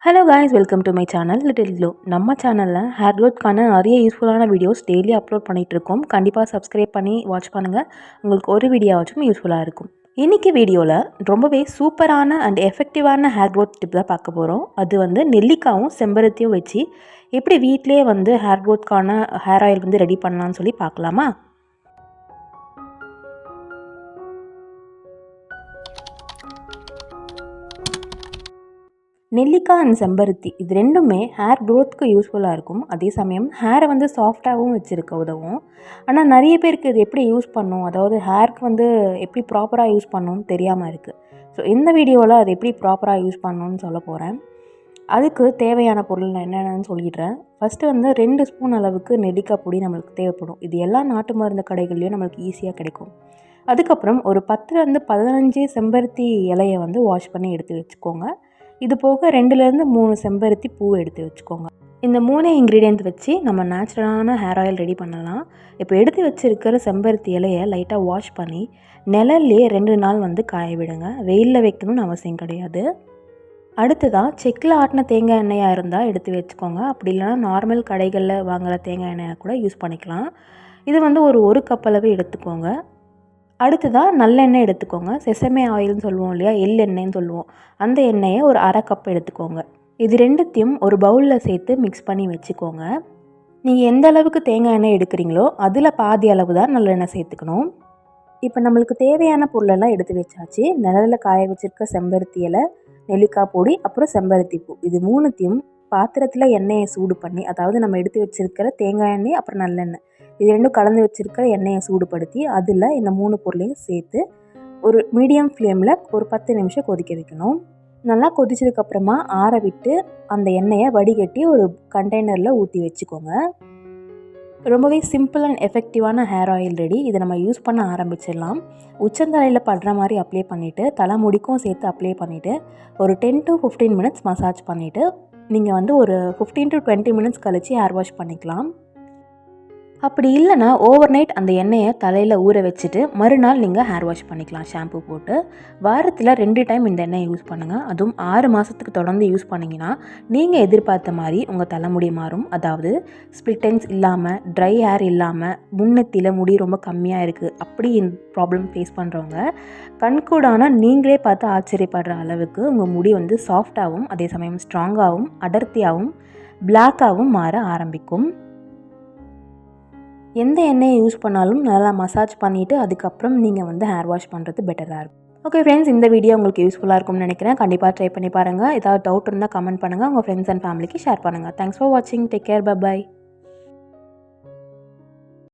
Hello guys, welcome to my channel little glow. நம்ம சேனலில் hair க்ரோத்க்கான நிறைய யூஸ்ஃபுல்லான வீடியோஸ் டெய்லி அப்லோட் பண்ணிகிட்ருக்கோம். கண்டிப்பாக சப்ஸ்கிரைப் பண்ணி வாட்ச் பண்ணுங்கள். உங்களுக்கு ஒரு வீடியோவாச்சும் யூஸ்ஃபுல்லாக இருக்கும். இன்றைக்கி வீடியோவில் ரொம்பவே சூப்பரான அண்ட் எஃபெக்டிவான ஹேர் க்ரோத் டிப் தான் பார்க்க போகிறோம். அது வந்து நெல்லிக்காவும் செம்பருத்தியும் வச்சு எப்படி வீட்டிலே வந்து ஹேர் க்ரோத்க்கான ஹேர் ஆயில் வந்து ரெடி பண்ணலான்னு சொல்லி பார்க்கலாமா? நெல்லிக்காய் அண்ட் செம்பருத்தி இது ரெண்டுமே ஹேர் க்ரோத்துக்கு யூஸ்ஃபுல்லாக இருக்கும். அதே சமயம் ஹேரை வந்து சாஃப்டாகவும் வச்சுருக்க உதவும். ஆனால் நிறைய பேருக்கு இது எப்படி யூஸ் பண்ணணும், அதாவது ஹேருக்கு வந்து எப்படி ப்ராப்பராக யூஸ் பண்ணணும்னு தெரியாமல் இருக்குது. ஸோ இந்த வீடியோவில் அது எப்படி ப்ராப்பராக யூஸ் பண்ணணும்னு சொல்ல போகிறேன். அதுக்கு தேவையான பொருள் நான் என்னென்னு சொல்லிடுறேன். ஃபஸ்ட்டு வந்து 2 ஸ்பூன் அளவுக்கு நெல்லிக்காய் பொடி நம்மளுக்கு தேவைப்படும். இது எல்லா நாட்டு மருந்து கடைகள்லையும் நம்மளுக்கு ஈஸியாக கிடைக்கும். அதுக்கப்புறம் ஒரு 10லேருந்து 15 செம்பருத்தி இலையை வந்து வாஷ் பண்ணி எடுத்து வச்சுக்கோங்க. இது போக 2லேருந்து 3 செம்பருத்தி பூ எடுத்து வச்சுக்கோங்க. இந்த 3 இன்க்ரீடியன்ட் வச்சு நம்ம நேச்சுரலான ஹேர் ஆயில் ரெடி பண்ணலாம். இப்போ எடுத்து வச்சுருக்கிற செம்பருத்தி இலையை லைட்டாக வாஷ் பண்ணி நிழல்லையே 2 நாள் வந்து காய விடுங்க. வெயிலில் வைக்கணும்னு அவசியம் கிடையாது. அடுத்ததாக செக்கில் ஆட்டின தேங்காய் எண்ணெயாக இருந்தால் எடுத்து வச்சுக்கோங்க. அப்படி இல்லைனா நார்மல் கடைகளில் வாங்குகிற தேங்காய் எண்ணெயை கூட யூஸ் பண்ணிக்கலாம். இது வந்து ஒரு கப் அளவு எடுத்துக்கோங்க. அடுத்ததாக நல்லெண்ணெய் எடுத்துக்கோங்க. செசமே ஆயில்னு சொல்லுவோம் இல்லையா, எள்ளெண்ணெய்ன்னு சொல்லுவோம். அந்த எண்ணெயை ஒரு அரை கப் எடுத்துக்கோங்க. இது ரெண்டுத்தையும் ஒரு பவுலில் சேர்த்து மிக்ஸ் பண்ணி வச்சுக்கோங்க. நீங்கள் எந்த அளவுக்கு தேங்காய் எண்ணெய் எடுக்கிறீங்களோ அதில் பாதி அளவு தான் நல்லெண்ணெய் சேர்த்துக்கணும். இப்போ நம்மளுக்கு தேவையான பொருளெல்லாம் எடுத்து வச்சாச்சு. நிழலில் காய வச்சுருக்க செம்பருத்தி இலை, நெல்லிக்காய் பொடி, அப்புறம் செம்பருத்தி பூ, இது 3த்தையும் பாத்திரத்தில் எண்ணெயை சூடு பண்ணி, அதாவது நம்ம எடுத்து வச்சுருக்கிற தேங்காய் எண்ணெய் அப்புறம் நல்லெண்ணெய் இது ரெண்டும் கலந்து வச்சுருக்கிற எண்ணெயை சூடுபடுத்தி அதில் இந்த 3 பொருளையும் சேர்த்து ஒரு மீடியம் ஃப்ளேமில் ஒரு 10 நிமிஷம் கொதிக்க வைக்கணும். நல்லா கொதிச்சதுக்கப்புறமா ஆற விட்டு அந்த எண்ணெயை வடிகட்டி ஒரு கண்டெய்னரில் ஊற்றி வச்சுக்கோங்க. ரொம்பவே சிம்பிள் அண்ட் எஃபெக்டிவான ஹேர் ஆயில் ரெடி. இதை நம்ம யூஸ் பண்ண ஆரம்பிச்சிடலாம். உச்சந்தலையில் படுற மாதிரி அப்ளை பண்ணிவிட்டு தலைமுடிக்கும் சேர்த்து அப்ளை பண்ணிவிட்டு ஒரு 10 to 15 மினிட்ஸ் மசாஜ் பண்ணிவிட்டு நீங்கள் வந்து ஒரு 15 to 20 மினிட்ஸ் கழித்து ஹேர் வாஷ் பண்ணிக்கலாம். அப்படி இல்லைனா ஓவர் நைட் அந்த எண்ணெயை தலையில் ஊற வச்சுட்டு மறுநாள் நீங்கள் ஹேர் வாஷ் பண்ணிக்கலாம் ஷாம்பு போட்டு. வாரத்தில் 2 டைம் இந்த எண்ணெயை யூஸ் பண்ணுங்கள். அதுவும் 6 மாதத்துக்கு தொடர்ந்து யூஸ் பண்ணிங்கன்னா நீங்கள் எதிர்பார்த்த மாதிரி உங்கள் தலைமுடி மாறும். அதாவது ஸ்ப்ளிட்டன்ஸ் இல்லாமல், ட்ரை ஹேர் இல்லாமல், முன்னெத்தியில் முடி ரொம்ப கம்மியாக இருக்குது அப்படி ப்ராப்ளம் ஃபேஸ் பண்ணுறவங்க கண்கூடான நீங்களே பார்த்து ஆச்சரியப்படுற அளவுக்கு உங்கள் முடி வந்து சாஃப்டாகவும் அதே சமயம் ஸ்ட்ராங்காகவும் அடர்த்தியாகவும் பிளாக்காகவும் மாற ஆரம்பிக்கும். எந்த எண்ணெயை யூஸ் பண்ணாலும் நல்லா மசாஜ் பண்ணிவிட்டு அதுக்கப்புறம் நீங்கள் வந்து ஹேர் வாஷ் பண்ணுறது பெட்டராக இருக்கும். ஓகே ஃப்ரெண்ட்ஸ், இந்த வீடியோ உங்களுக்கு யூஸ்ஃபுல்லாக இருக்கும்னு நினைக்கிறேன். கண்டிப்பாக ட்ரை பண்ணி பாருங்கள். ஏதாவது டவுட் இருந்தால் கமெண்ட் பண்ணுங்கள். உங்கள் ஃப்ரெண்ட்ஸ் அண்ட் ஃபேமிலிக்கு ஷேர் பண்ணுங்கள். தேங்க்ஸ் ஃபார் வாட்சிங். Take care. பை.